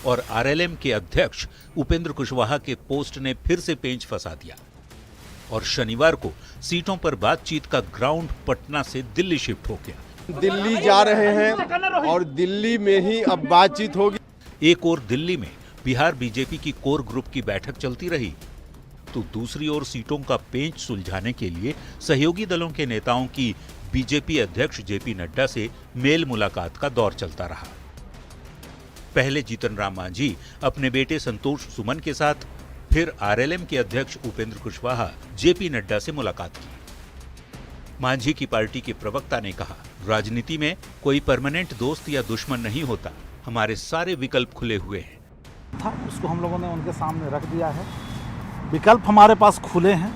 और आरएलएम के अध्यक्ष उपेंद्र कुशवाहा के पोस्ट ने फिर से पेंच फंसा दिया और शनिवार को सीटों पर बातचीत का ग्राउंड पटना से दिल्ली शिफ्ट हो गया। दिल्ली जा रहे हैं और दिल्ली में ही अब बातचीत होगी। एक ओर दिल्ली में बिहार बीजेपी की कोर ग्रुप की बैठक चलती रही, तो दूसरी ओर सीटों का पेंच सुलझाने के लिए सहयोगी दलों के नेताओं की बीजेपी अध्यक्ष जेपी नड्डा से मेल मुलाकात का दौर चलता रहा। पहले जीतन राम मांझी अपने बेटे संतोष सुमन के साथ, फिर आरएलएम के अध्यक्ष उपेंद्र कुशवाहा जेपी नड्डा से मुलाकात की। मांझी की पार्टी के प्रवक्ता ने कहा, राजनीति में कोई परमानेंट दोस्त या दुश्मन नहीं होता, हमारे सारे विकल्प खुले हुए हैं। उसको हम लोगों ने उनके सामने रख दिया है, विकल्प हमारे पास खुले हैं।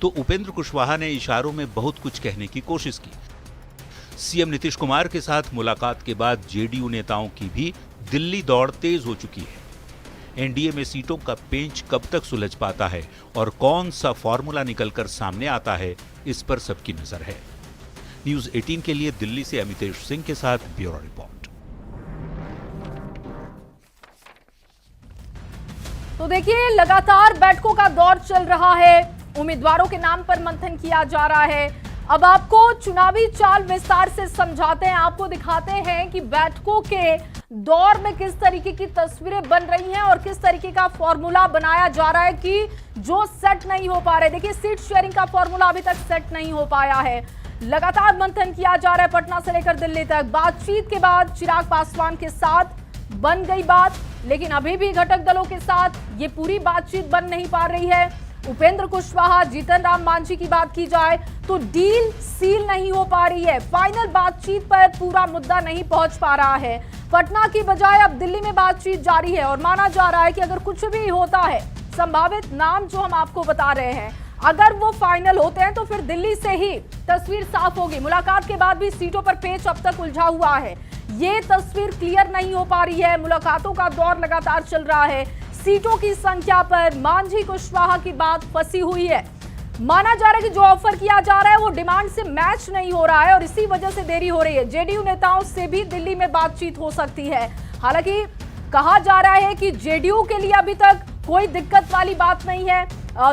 तो उपेंद्र कुशवाहा ने इशारों में बहुत कुछ कहने की कोशिश की। सीएम नीतीश कुमार के साथ मुलाकात के बाद जेडीयू नेताओं की भी दिल्ली दौड़ तेज हो चुकी है। एनडीए में सीटों का पेंच कब तक सुलझ पाता है और कौन सा फॉर्मूला निकलकर सामने आता है, इस पर सबकी नजर है। न्यूज़ 18 के लिए दिल्ली से अमितेश सिंह के साथ ब्यूरो रिपोर्ट। तो देखिए, लगातार बैठकों का दौर चल रहा है, उम्मीदवारों के नाम पर मंथन किया जा रहा है। अब आपको चुनावी चाल विस्तार से समझाते हैं, आपको दिखाते हैं कि बैठकों के दौर में किस तरीके की तस्वीरें बन रही हैं और किस तरीके का फॉर्मूला बनाया जा रहा है कि जो सेट नहीं हो पा रहे। देखिए, सीट शेयरिंग का फॉर्मूला अभी तक सेट नहीं हो पाया है। लगातार मंथन किया जा रहा है पटना से लेकर दिल्ली तक। बातचीत के बाद चिराग पासवान के साथ बन गई बात, लेकिन अभी भी घटक दलों के साथ ये पूरी बातचीत बन नहीं पा रही है। उपेंद्र कुशवाहा, जीतन राम मांझी की बात की जाए तो डील सील नहीं हो पा रही है। फाइनल बातचीत पर पूरा मुद्दा नहीं पहुंच पा रहा है। पटना की बजाय अब दिल्ली में बातचीत जारी है और माना जा रहा है कि अगर कुछ भी होता है, संभावित नाम जो हम आपको बता रहे हैं, अगर वो फाइनल होते हैं तो फिर दिल्ली से ही तस्वीर साफ होगी। मुलाकात के बाद भी सीटों पर पेच अब तक उलझा हुआ है, ये तस्वीर क्लियर नहीं हो पा रही है। मुलाकातों का दौर लगातार चल रहा है। सीटों की संख्या पर मांझी कुशवाहा की बात फंसी हुई है। माना जा रहा है कि जो ऑफर किया जा रहा है वो डिमांड से मैच नहीं हो रहा है और इसी वजह से देरी हो रही है। जेडीयू नेताओं से भी दिल्ली में बातचीत हो सकती है। हालांकि कहा जा रहा है कि जेडीयू के लिए अभी तक कोई दिक्कत वाली बात नहीं है।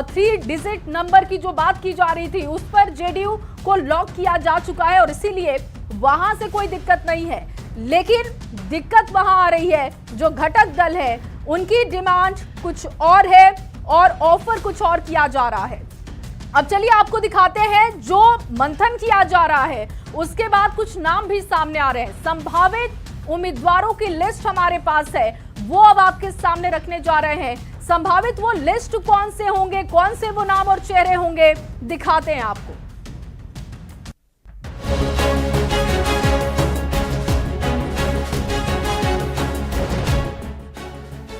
3 डिजिट नंबर की जो बात की जा रही थी उस पर जेडीयू को लॉक किया जा चुका है और इसीलिए वहां से कोई दिक्कत नहीं है। लेकिन दिक्कत वहां आ रही है, जो घटक दल है उनकी डिमांड कुछ और है और ऑफर कुछ और किया जा रहा है। अब चलिए आपको दिखाते हैं जो मंथन किया जा रहा है, उसके बाद कुछ नाम भी सामने आ रहे हैं। संभावित उम्मीदवारों की लिस्ट हमारे पास है, वो अब आपके सामने रखने जा रहे हैं। संभावित वो लिस्ट कौन से होंगे, कौन से वो नाम और चेहरे होंगे, दिखाते हैं आपको।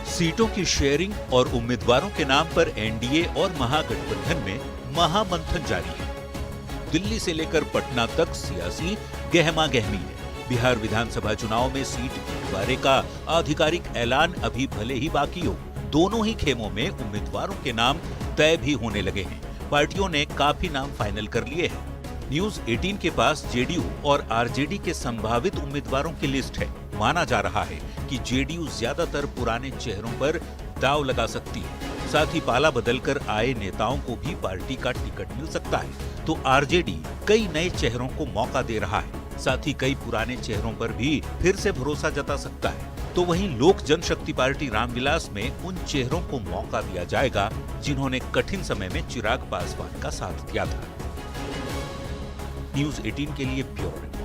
सीटों की शेयरिंग और उम्मीदवारों के नाम पर एनडीए और महागठबंधन में महामंथन जारी है। दिल्ली से लेकर पटना तक सियासी गहमा गहमी है। बिहार विधानसभा चुनाव में सीट बंटवारे का आधिकारिक ऐलान अभी भले ही बाकी हो, दोनों ही खेमों में उम्मीदवारों के नाम तय भी होने लगे हैं। पार्टियों ने काफी नाम फाइनल कर लिए हैं। न्यूज़ 18 के पास जेडीयू और आरजेडी के संभावित उम्मीदवारों की लिस्ट है। माना जा रहा है कि जेडीयू ज्यादातर पुराने चेहरों पर दांव लगा सकती है, साथ ही पाला बदलकर आए नेताओं को भी पार्टी का टिकट मिल सकता है। तो आरजेडी कई नए चेहरों को मौका दे रहा है, साथ ही कई पुराने चेहरों पर भी फिर से भरोसा जता सकता है। तो वहीं लोक जनशक्ति पार्टी रामविलास में उन चेहरों को मौका दिया जाएगा जिन्होंने कठिन समय में चिराग पासवान का साथ दिया था। न्यूज़ 18 के लिए ब्यूरो रिपोर्ट।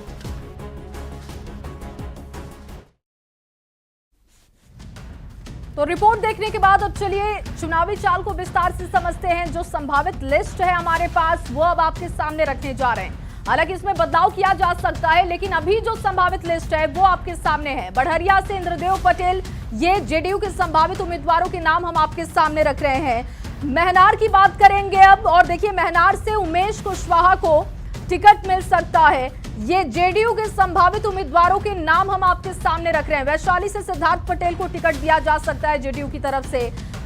तो रिपोर्ट देखने के बाद अब चलिए चुनावी चाल को विस्तार से समझते हैं। जो संभावित लिस्ट है हमारे पास वो अब आपके सामने रखने जा रहे हैं। हालांकि इसमें बदलाव किया जा सकता है, लेकिन अभी जो संभावित लिस्ट है वो आपके सामने है। बढ़हरिया से इंद्रदेव पटेल, ये जेडीयू के संभावित उम्मीदवारों के नाम हम आपके सामने रख रहे हैं। महनार की बात करेंगे अब, और देखिए महनार से उमेश कुशवाहा को टिकट मिल सकता है। ये जेडीयू के संभावित उम्मीदवारों के नाम हम आपके सामने रख रहे हैं। वैशाली से सिद्धार्थ पटेल को टिकट दिया जा सकता है जेडीयू की तरफ से।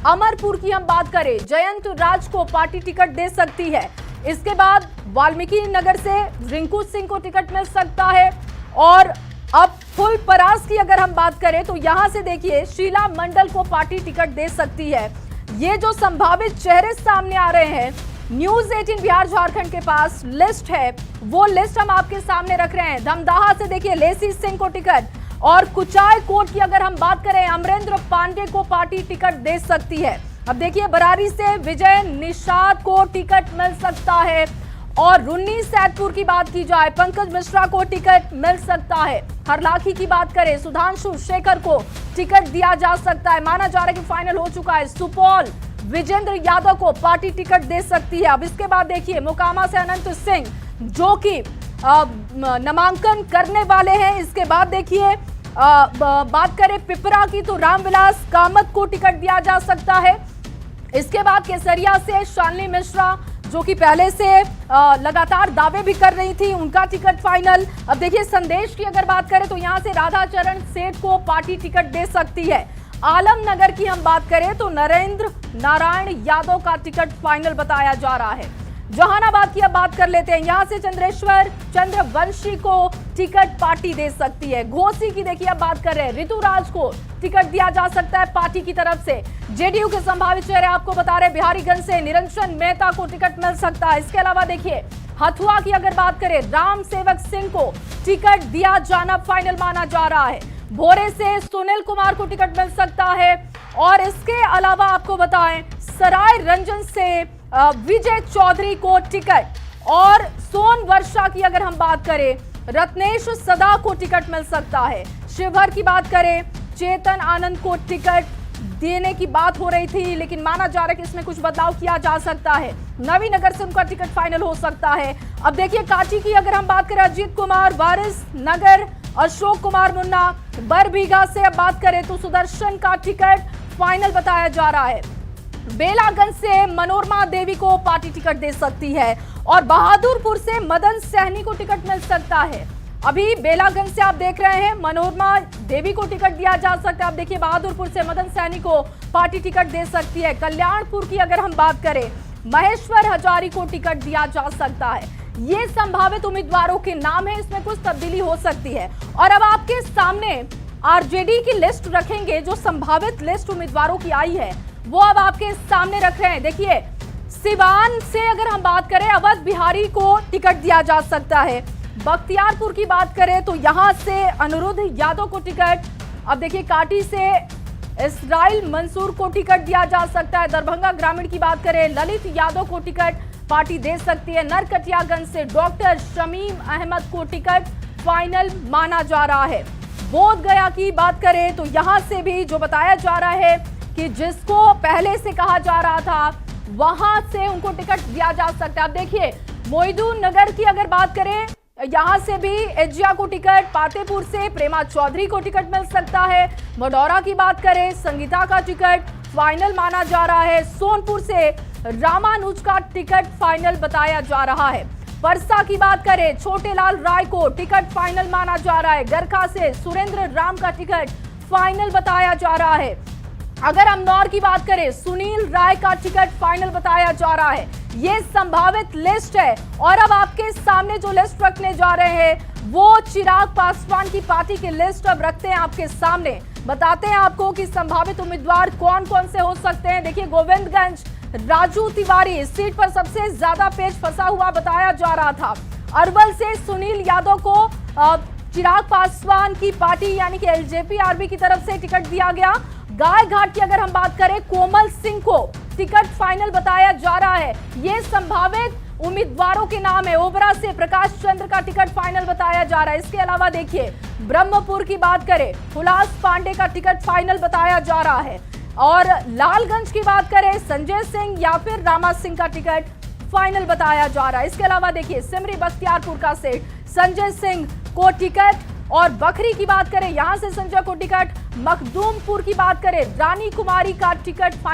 अमरपुर की हम बात करें, जयंत राज को पार्टी टिकट दे सकती है। इसके बाद वाल्मीकि नगर से रिंकू सिंह को टिकट मिल सकता है और अब फुलपरास की अगर हम बात करें तो यहां से देखिए शीला मंडल को पार्टी टिकट दे सकती है। ये जो संभावित चेहरे सामने आ रहे हैं, न्यूज 18 बिहार झारखंड के पास लिस्ट है, वो लिस्ट हम आपके सामने रख रहे हैं। धमदाहा से देखिए लेसी सिंह को टिकट, और कुचाय कोट की अगर हम बात करें अमरेंद्र पांडे को पार्टी टिकट दे सकती है। अब देखिए बरारी से विजय निषाद को टिकट मिल सकता है, और रुन्नी सैदपुर की बात की जाए पंकज मिश्रा को टिकट मिल सकता है। हरलाखी की बात करें सुधांशु शेखर को टिकट दिया जा सकता है। माना जा रहा है कि फाइनल हो चुका है, सुपौल विजेंद्र यादव को पार्टी टिकट दे सकती है। अब इसके बाद देखिए मोकामा से अनंत सिंह जो कि नामांकन करने वाले हैं। इसके बाद देखिए बात करें पिपरा की तो रामविलास कामत को टिकट दिया जा सकता है। इसके बाद केसरिया से शालिनी मिश्रा जो कि पहले से लगातार दावे भी कर रही थी, उनका टिकट फाइनल। अब देखिए संदेश की अगर बात करें तो यहां से राधाचरण सेठ को पार्टी टिकट दे सकती है। आलमनगर की हम बात करें तो नरेंद्र नारायण यादव का टिकट फाइनल बताया जा रहा है। जहानाबाद की अब बात कर लेते हैं, यहां से चंद्रेश्वर चंद्रवंशी को टिकट पार्टी दे सकती है। घोसी की देखिए अब बात कर रहे हैं, ऋतुराज को टिकट दिया जा सकता है पार्टी की तरफ से। जेडीयू के संभावित चेहरे आपको बता रहे, बिहारीगंज से निरंजन मेहता को टिकट मिल सकता है। इसके अलावा देखिए हथुआ की अगर बात करें राम सेवक सिंह को टिकट दिया जाना फाइनल माना जा रहा है। भोरे से सुनील कुमार को टिकट मिल सकता है, और इसके अलावा आपको बताएं सराय रंजन से विजय चौधरी को टिकट, और सोन वर्षा की अगर हम बात करें रत्नेश सदा को टिकट मिल सकता है। शिवहर की बात करें चेतन आनंद को टिकट देने की बात हो रही थी, लेकिन माना जा रहा है कि इसमें कुछ बदलाव किया जा सकता है। नवीनगर से उनका टिकट फाइनल हो सकता है। अब देखिए कांची की अगर हम बात करें अजीत कुमार वारिस नगर, अशोक कुमार मुन्ना। बरबीघा से अब बात करें तो सुदर्शन का टिकट फाइनल बताया जा रहा है। बेलागंज से मनोरमा देवी को पार्टी टिकट दे सकती है, और बहादुरपुर से मदन सहनी को टिकट मिल सकता है। अभी बेलागंज से आप देख रहे हैं मनोरमा देवी को टिकट दिया जा सकता है। आप देखिए बहादुरपुर से मदन सहनी को पार्टी टिकट दे सकती है। कल्याणपुर की अगर हम बात करें महेश्वर हजारी को टिकट दिया जा सकता है। ये संभावित उम्मीदवारों के नाम है, इसमें कुछ तब्दीली हो सकती है। और अब आपके सामने आरजेडी की लिस्ट रखेंगे, जो संभावित लिस्ट उम्मीदवारों की आई है वो अब आपके सामने रख रहे हैं। देखिए सिवान से अगर हम बात करें अवध बिहारी को टिकट दिया जा सकता है। बख्तियारपुर की बात करें तो यहां से अनिरुद्ध यादव को टिकट। अब देखिए काटी से इसराइल मंसूर को टिकट दिया जा सकता है। दरभंगा ग्रामीण की बात करें ललित यादव को टिकट पार्टी दे सकती है। नरकटियागंज से डॉक्टर शमीम अहमद को टिकट फाइनल माना जा रहा है। बोध गया की बात करें तो यहां से भी जो बताया जा रहा है कि जिसको पहले से कहा जा रहा था वहां से उनको टिकट दिया जा सकता है। अब देखिए मोइदुन नगर की अगर बात करें यहां से भी एजिया को टिकट, पातेपुर से प्रेमा चौधरी को टिकट मिल सकता है। मडौरा की बात करें संगीता का टिकट फाइनल माना जा रहा है। सोनपुर से रामानुज का टिकट फाइनल बताया जा रहा है। परसा की बात करें छोटेलाल राय को टिकट फाइनल माना जा रहा है। गरखा से सुरेंद्र राम का टिकट फाइनल बताया जा रहा है। अगर अमनौर की बात करें सुनील राय का टिकट फाइनल बताया जा रहा है। ये संभावित लिस्ट है, और अब आपके सामने जो लिस्ट रखने जा रहे हैं वो चिराग पासवान की पार्टी की लिस्ट अब रखते हैं आपके सामने। बताते हैं आपको कि संभावित उम्मीदवार कौन कौन से हो सकते हैं। देखिए गोविंदगंज राजू तिवारी इस सीट पर सबसे ज्यादा पेच फंसा हुआ बताया जा रहा था। अरवल से सुनील यादव को चिराग पासवान की पार्टी यानी कि एलजेपी-आरबी की तरफ से टिकट दिया गया। गाय घाट की अगर हम बात करें कोमल सिंह को टिकट फाइनल बताया जा रहा है। ये संभावित उम्मीदवारों के नाम है। ओबरा से प्रकाश चंद्र का टिकट फाइनल बताया जा रहा है। इसके अलावा देखिए ब्रह्मपुर की बात करें हुलास पांडे का टिकट फाइनल बताया जा रहा है, और लालगंज की बात करें संजय सिंह या फिर रामा सिंह का टिकट फाइनल बताया जा रहा है। इसके अलावा देखिए सिमरी बख्तियारपुर का सेठ संजय सिंह को टिकट, और बखरी की बात करें यहां से संजय को टिकट। मखदूमपुर की बात करें रानी कुमारी का टिकट